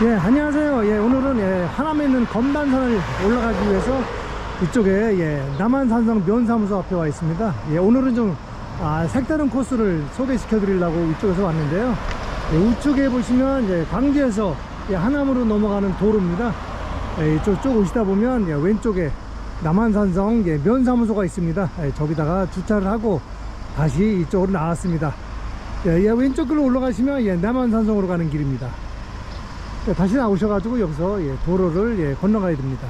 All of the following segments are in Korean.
예, 안녕하세요. 예, 오늘은 하남에 있는 검단산을 올라가기 위해서 이쪽에 남한산성 면사무소 앞에 와 있습니다. 오늘은 좀 색다른 코스를 소개시켜 드리려고 이쪽에서 왔는데요. 우측에 보시면 광주에서 하남으로 넘어가는 도로입니다. 이쪽 쭉 오시다 보면 왼쪽에 남한산성 면사무소가 있습니다. 저기다가 주차를 하고 다시 이쪽으로 나왔습니다. 왼쪽 길로 올라가시면 남한산성으로 가는 길입니다. 다시 나오셔가지고 여기서 도로를 건너가야 됩니다.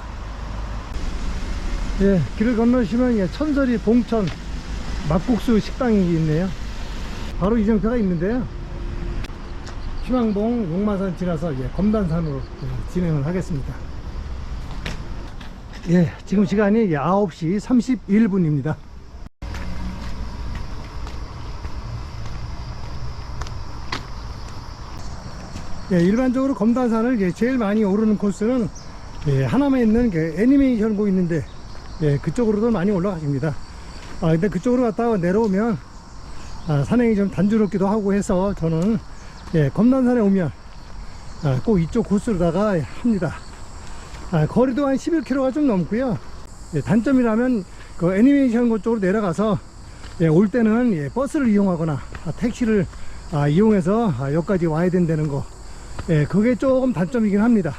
길을 건너시면 천설이 봉천 막국수 식당이 있네요. 바로 이정표가 있는데요. 희망봉 용마산 지나서 검단산으로 진행을 하겠습니다. 지금 시간이 9시 31분입니다. 일반적으로 검단산을 제일 많이 오르는 코스는 하남에 있는 애니메이션고 있는데 그쪽으로도 많이 올라가십니다. 근데 그쪽으로 갔다가 내려오면 산행이 좀 단조롭기도 하고 해서 저는 검단산에 오면 꼭 이쪽 코스로다가 합니다. 거리도 한 11km가 좀 넘고요. 단점이라면 그 애니메이션고 쪽으로 내려가서 올 때는 버스를 이용하거나 택시를 이용해서 여기까지 와야 된다는 거, 그게 조금 단점이긴 합니다.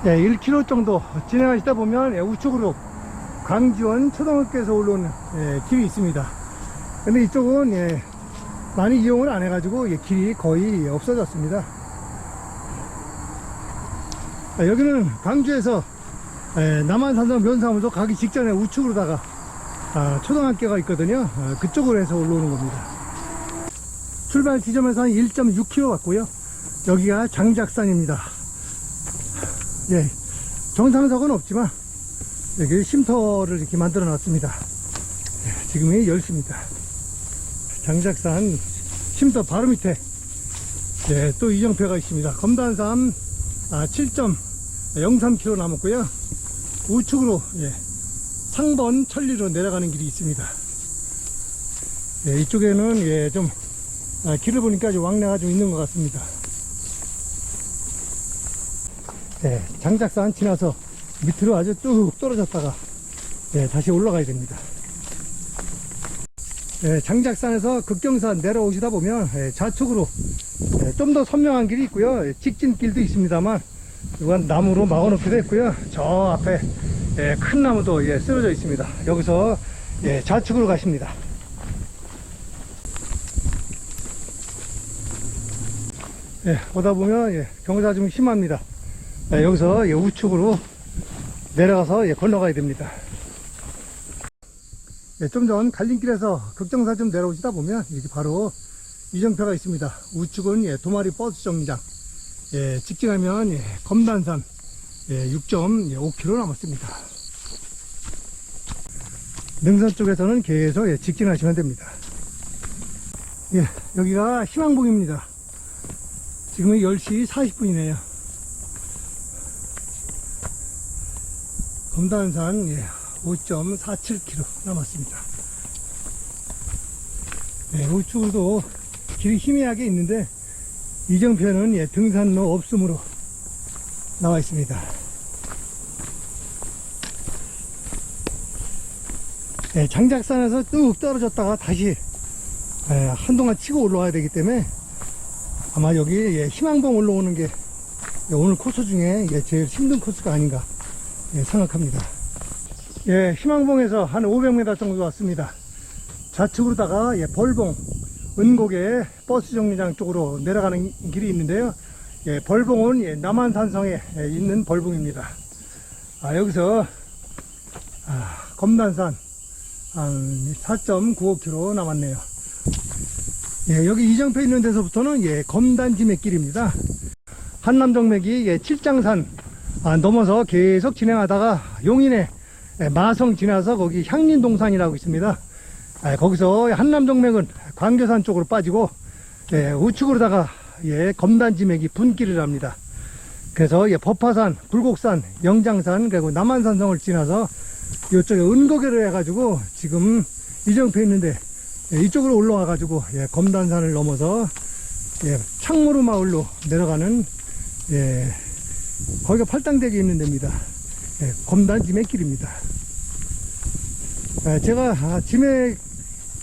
예, 1km 정도 진행하시다 보면 우측으로 광지원 초등학교에서 올라오는 길이 있습니다. 근데 이쪽은 많이 이용을 안 해가지고 길이 거의 없어졌습니다. 여기는 광주에서 남한산성 면사무소 가기 직전에 우측으로다가 초등학교가 있거든요. 그쪽으로 해서 올라오는 겁니다. 출발 지점에서 한 1.6km 왔고요. 여기가 장작산입니다. 정상석은 없지만 여기 쉼터를 이렇게 만들어 놨습니다. 지금이 10시입니다. 장작산 쉼터 바로 밑에 또 이정표가 있습니다. 검단산 7.03km 남았고요. 우측으로 상번 천리로 내려가는 길이 있습니다. 이쪽에는 좀 길을 보니까 좀 왕래가 좀 있는 것 같습니다. 장작산 지나서 밑으로 아주 쭉 떨어졌다가 다시 올라가야 됩니다. 장작산에서 극경산 내려오시다 보면 좌측으로 좀 더 선명한 길이 있고요. 직진길도 있습니다만 이건 나무로 막아놓기도 했고요. 저 앞에 큰 나무도 쓰러져 있습니다. 여기서 좌측으로 가십니다. 오다 보면 경사 좀 심합니다. 여기서 우측으로 내려가서 건너가야 됩니다. 좀 전 갈림길에서 극정사 좀 내려오시다 보면 이렇게 바로 이정표가 있습니다. 우측은 도마리 버스 정류장, 직진하면 검단산 6.5km 남았습니다. 능선 쪽에서는 계속 직진하시면 됩니다. 여기가 희망봉입니다. 지금은 10시 40분이네요. 검단산 5.47km 남았습니다. 우측으로도 길이 희미하게 있는데 이정표는 등산로 없음으로 나와 있습니다. 장작산에서 뚝 떨어졌다가 다시 한동안 치고 올라와야 되기 때문에 아마 여기 희망봉 올라오는 게 오늘 코스 중에 제일 힘든 코스가 아닌가 생각합니다. 희망봉에서 한 500m 정도 왔습니다. 좌측으로다가 벌봉 은곡의 버스 정류장 쪽으로 내려가는 길이 있는데요. 벌봉은 남한산성에 있는 벌봉입니다. 여기서 검단산 한 4.95km 남았네요. 여기 이정표 있는 데서부터는 검단지맥길입니다. 한남정맥이 칠장산 넘어서 계속 진행하다가 용인에 마성 지나서 거기 향린동산이라고 있습니다. 거기서 한남정맥은 광교산 쪽으로 빠지고 우측으로다가 검단지맥이 분길을 합니다. 그래서 법화산, 불곡산, 영장산 그리고 남한산성을 지나서 이쪽에 은고개로 해가지고 지금 이정표에 있는데 이쪽으로 올라와 가지고 검단산을 넘어서 창모루 마을로 내려가는 거기가 팔당대교에 있는 데입니다. 검단 지맥길입니다. 제가 지맥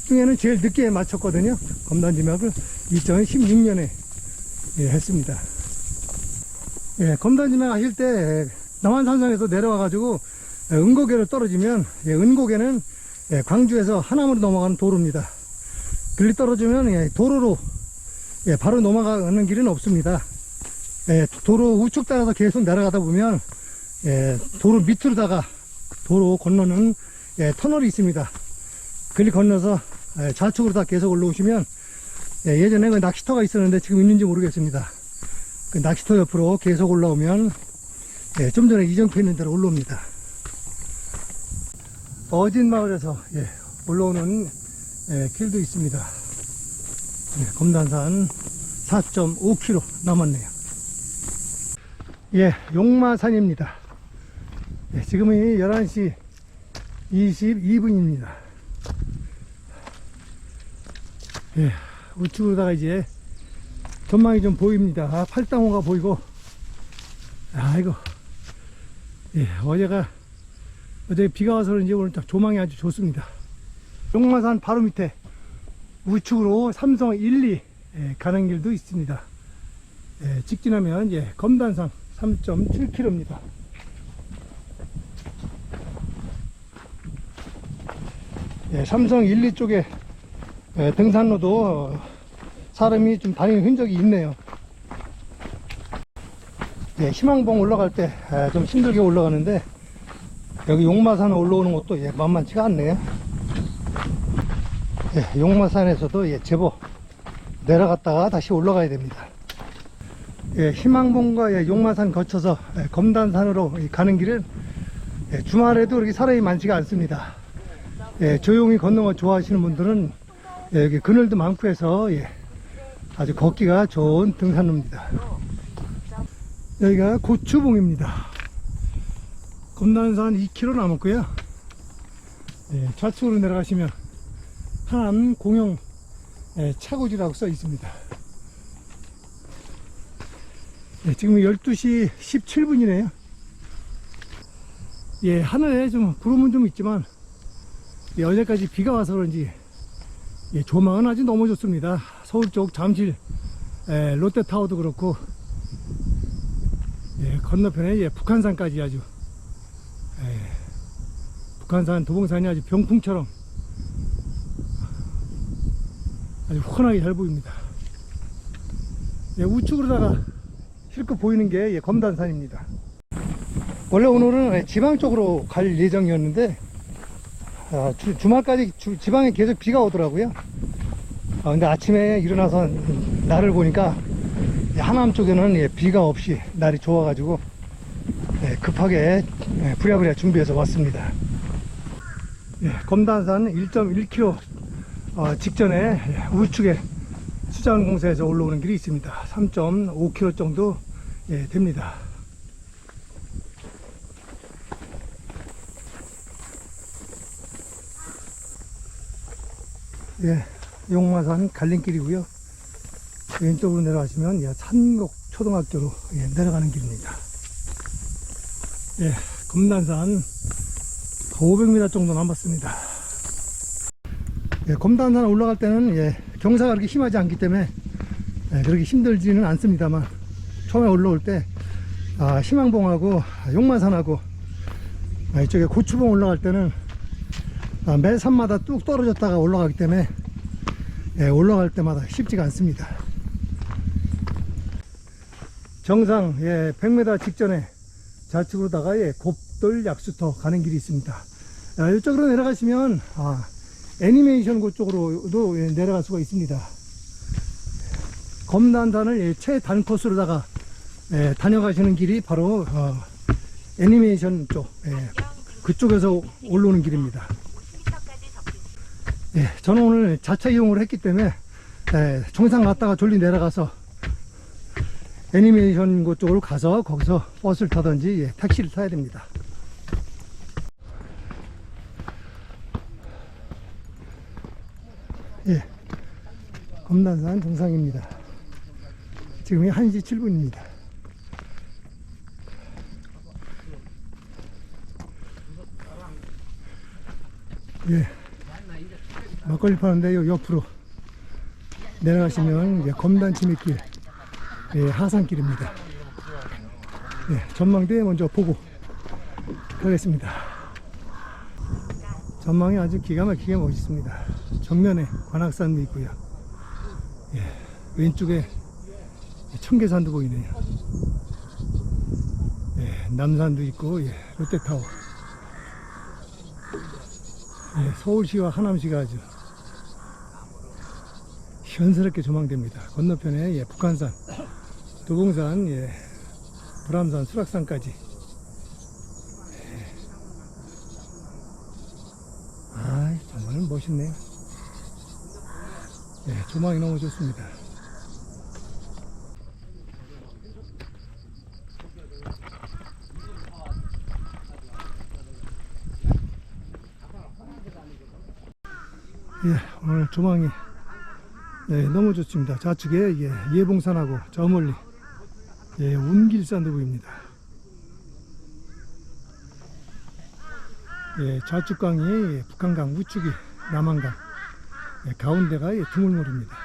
중에는 제일 늦게 마쳤거든요. 검단 지맥을 2016년에 했습니다. 검단 지맥 하실 때 남한산성에서 내려와 가지고 은고개로 떨어지면 은고개는 광주에서 하남으로 넘어가는 도로입니다. 길이 떨어지면 도로로 바로 넘어가는 길은 없습니다. 도로 우측 따라서 계속 내려가다 보면 도로 밑으로다가 도로 건너는 터널이 있습니다. 길이 건너서 좌측으로 다 계속 올라오시면 예전에 그 낚시터가 있었는데 지금 있는지 모르겠습니다. 그 낚시터 옆으로 계속 올라오면 좀 전에 이정표 있는 데로 올라옵니다. 어진마을에서 올라오는 길도 있습니다. 검단산 4.5km 남았네요. 용마산입니다. 지금이 11시 22분입니다. 우측으로다가 이제 전망이 좀 보입니다. 팔당호가 보이고, 아이고, 어제 비가 와서 그런지 오늘 조망이 아주 좋습니다. 용마산 바로 밑에 우측으로 삼성 1, 2 가는 길도 있습니다. 직진하면 검단산 3.7km입니다. 삼성 1, 2 쪽에 등산로도 사람이 좀 다니는 흔적이 있네요. 희망봉 올라갈 때 좀 힘들게 올라가는데 여기 용마산 올라오는 것도 만만치가 않네요. 용마산에서도 제법 내려갔다가 다시 올라가야 됩니다. 희망봉과 용마산 거쳐서 검단산으로 가는 길은 주말에도 그렇게 사람이 많지가 않습니다. 조용히 걷는 거 좋아하시는 분들은 여기 그늘도 많고 해서 아주 걷기가 좋은 등산로입니다. 여기가 고추봉입니다. 검단산 2km 남았고요. 좌측으로 내려가시면 하남 공영 차고지라고 써 있습니다. 지금 12시 17분이네요. 하늘에 좀 구름은 좀 있지만 어제까지 비가 와서 그런지 조망은 아주 너무 좋습니다. 서울 쪽 잠실 롯데타워도 그렇고 건너편에 북한산까지 아주 북한산 도봉산이 아주 병풍처럼 아주 환하게 잘 보입니다. 우측으로다가 실컷 보이는 게 검단산입니다. 원래 오늘은 지방 쪽으로 갈 예정이었는데 주말까지 지방에 계속 비가 오더라고요. 근데 아침에 일어나서 날을 보니까 하남 쪽에는 비가 없이 날이 좋아가지고 급하게 부랴부랴 준비해서 왔습니다. 검단산 1.1km 직전에 우측에 수자원공사에서 올라오는 길이 있습니다. 3.5km 정도 됩니다. 용마산 갈림길이고요. 왼쪽으로 내려가시면 산곡 초등학교로 내려가는 길입니다. 검단산 500m 정도 남았습니다. 검단산 올라갈 때는 경사가 그렇게 심하지 않기 때문에 그렇게 힘들지는 않습니다만 처음에 올라올 때 희망봉하고 용마산하고 이쪽에 고추봉 올라갈 때는 매 산마다 뚝 떨어졌다가 올라가기 때문에 올라갈 때마다 쉽지가 않습니다. 정상 100m 직전에 좌측으로다가 곱돌 약수터 가는 길이 있습니다. 이쪽으로 내려가시면 애니메이션 곳 쪽으로도 내려갈 수가 있습니다. 검단산을 최단 코스로다가 다녀가시는 길이 바로 애니메이션 쪽 그쪽에서 올라오는 길입니다. 저는 오늘 자차 이용을 했기 때문에 정상 갔다가 졸리 내려가서 애니메이션 곳 쪽으로 가서 거기서 버스를 타든지 택시를 타야 됩니다. 예, 검단산 정상입니다. 지금이 1시 7분입니다. 예, 막걸리 파는데 요 옆으로 내려가시면 이제 검단 지밋길, 예, 하산길입니다. 예, 전망대 먼저 보고 가겠습니다. 전망이 아주 기가 막히게 멋있습니다. 정면에 관악산도 있고요. 예, 왼쪽에 청계산도 보이네요. 예, 남산도 있고, 예, 롯데타워. 예, 서울시와 하남시가 아주 시원스럽게 조망됩니다. 건너편에 예, 북한산, 도봉산, 예, 불암산, 수락산까지. 예. 아, 정말 멋있네요. 예, 조망이 너무 좋습니다. 예, 오늘 조망이 예, 너무 좋습니다. 좌측에 예, 예봉산하고 저 멀리 예, 운길산도 보입니다. 예, 좌측 강이 예, 북한강, 우측이 남한강, 예, 가운데가 예, 두물머리입니다.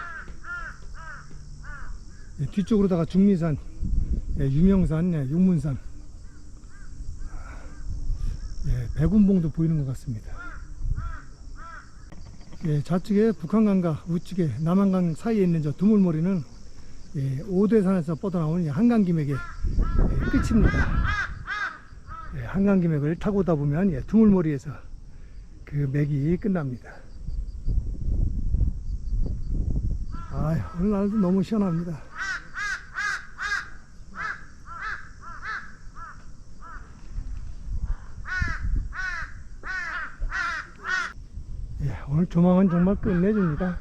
예, 뒤쪽으로다가 중리산, 예, 유명산, 예, 용문산, 예, 백운봉도 보이는 것 같습니다. 예, 좌측에 북한강과 우측에 남한강 사이에 있는 저 두물머리는 예, 오대산에서 뻗어나오는 한강기맥의 예, 끝입니다. 예, 한강기맥을 타고 오다 보면 예, 두물머리에서 그 맥이 끝납니다. 아, 오늘 날도 너무 시원합니다. 예, 오늘 조망은 정말 끝내줍니다.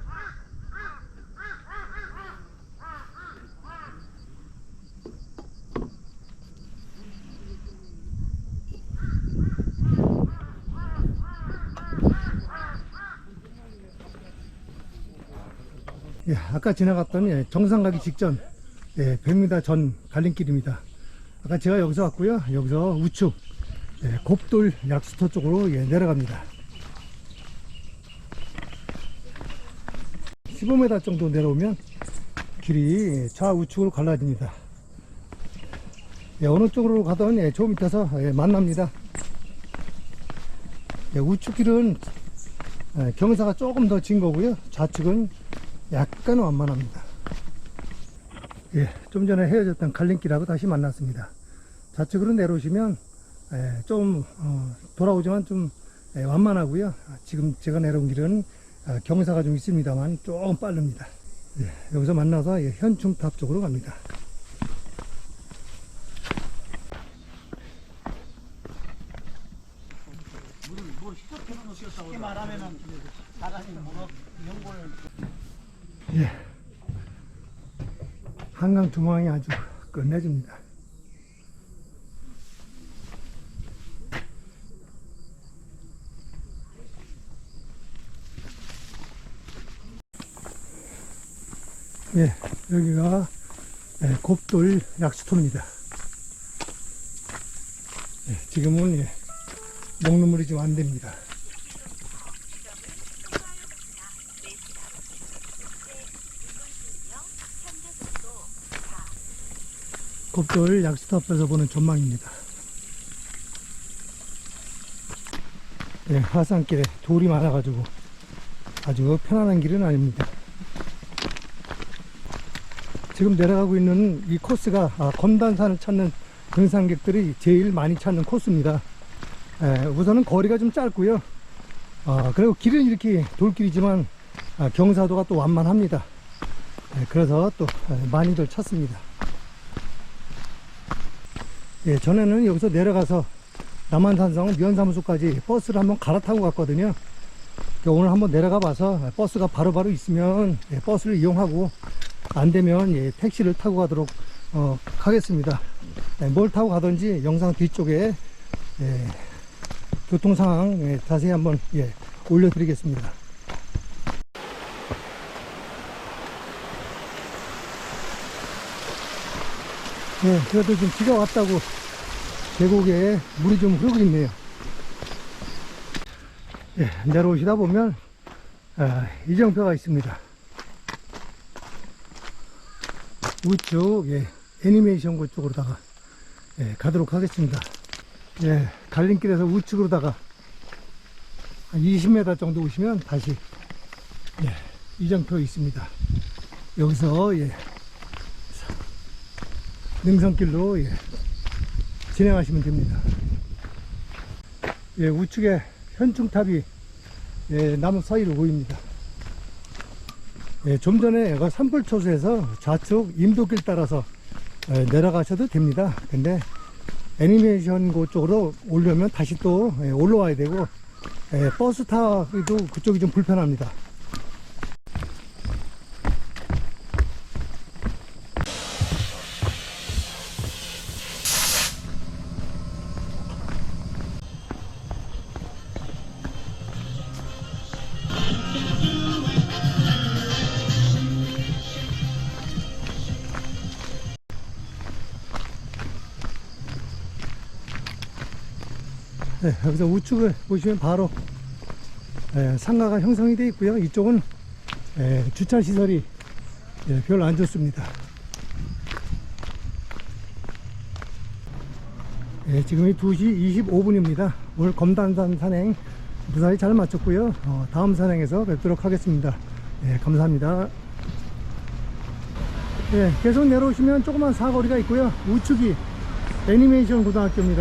예, 아까 지나갔던 예, 정상 가기 직전 예, 100m 전 갈림길입니다. 아까 제가 여기서 왔고요. 여기서 우측 예, 곱돌 약수터 쪽으로 예, 내려갑니다. 15m 정도 내려오면 길이 좌우측으로 갈라집니다. 예, 어느 쪽으로 가던 예, 저 밑에서 예, 만납니다. 예, 우측 길은 예, 경사가 조금 더 진 거고요. 좌측은 약간 완만합니다. 예, 좀 전에 헤어졌던 갈림길하고 다시 만났습니다. 좌측으로 내려오시면 예, 좀 돌아오지만 좀 예, 완만하고요. 지금 제가 내려온 길은 경사가 좀 있습니다만 조금 빠릅니다. 예, 여기서 만나서 예, 현충탑 쪽으로 갑니다. 쉽게 말하면은 사람이 물어 연골. 예, 한강 조망이 아주 끝내줍니다. 예, 여기가 예, 곱돌 약수터입니다. 예, 지금은 예, 먹는 물이 좀 안 됩니다. 곱돌 약수터 앞에서 보는 전망입니다. 예, 하산길에 돌이 많아가지고 아주 편안한 길은 아닙니다. 지금 내려가고 있는 이 코스가 검단산을 찾는 등산객들이 제일 많이 찾는 코스입니다. 우선은 거리가 좀 짧고요. 그리고 길은 이렇게 돌길이지만 경사도가 또 완만합니다. 그래서 또 많이들 찾습니다. 예, 전에는 여기서 내려가서 남한산성 면사무소까지 버스를 한번 갈아타고 갔거든요. 오늘 한번 내려가 봐서 버스가 바로바로 있으면 예, 버스를 이용하고 안 되면 예, 택시를 타고 가도록 하겠습니다. 뭘 타고 가든지 영상 뒤쪽에 예, 교통 상황 예, 자세히 한번 예, 올려드리겠습니다. 예, 그래도 좀 비가 왔다고 계곡에 물이 좀 흐르고 있네요. 예, 내려오시다 보면 이정표가 있습니다. 우측 애니메이션 곳 쪽으로다가 가도록 하겠습니다. 예, 갈림길에서 우측으로다가 한 20m 정도 오시면 다시 이정표 있습니다. 여기서 능선길로 진행하시면 됩니다. 우측에 현충탑이 나무 사이로 보입니다. 좀 전에 산불초소에서 좌측 임도길 따라서 내려가셔도 됩니다. 근데 애니메이션 곳 쪽으로 오려면 다시 또 올라와야 되고 버스 타기도 그쪽이 좀 불편합니다. 여기서 우측을 보시면 바로 상가가 형성이 되어 있고요. 이쪽은 주차시설이 별로 안 좋습니다. 지금이 2시 25분입니다. 오늘 검단산 산행 무사히 잘 마쳤고요. 다음 산행에서 뵙도록 하겠습니다. 감사합니다. 계속 내려오시면 조그만 사거리가 있고요. 우측이 애니메이션 고등학교입니다.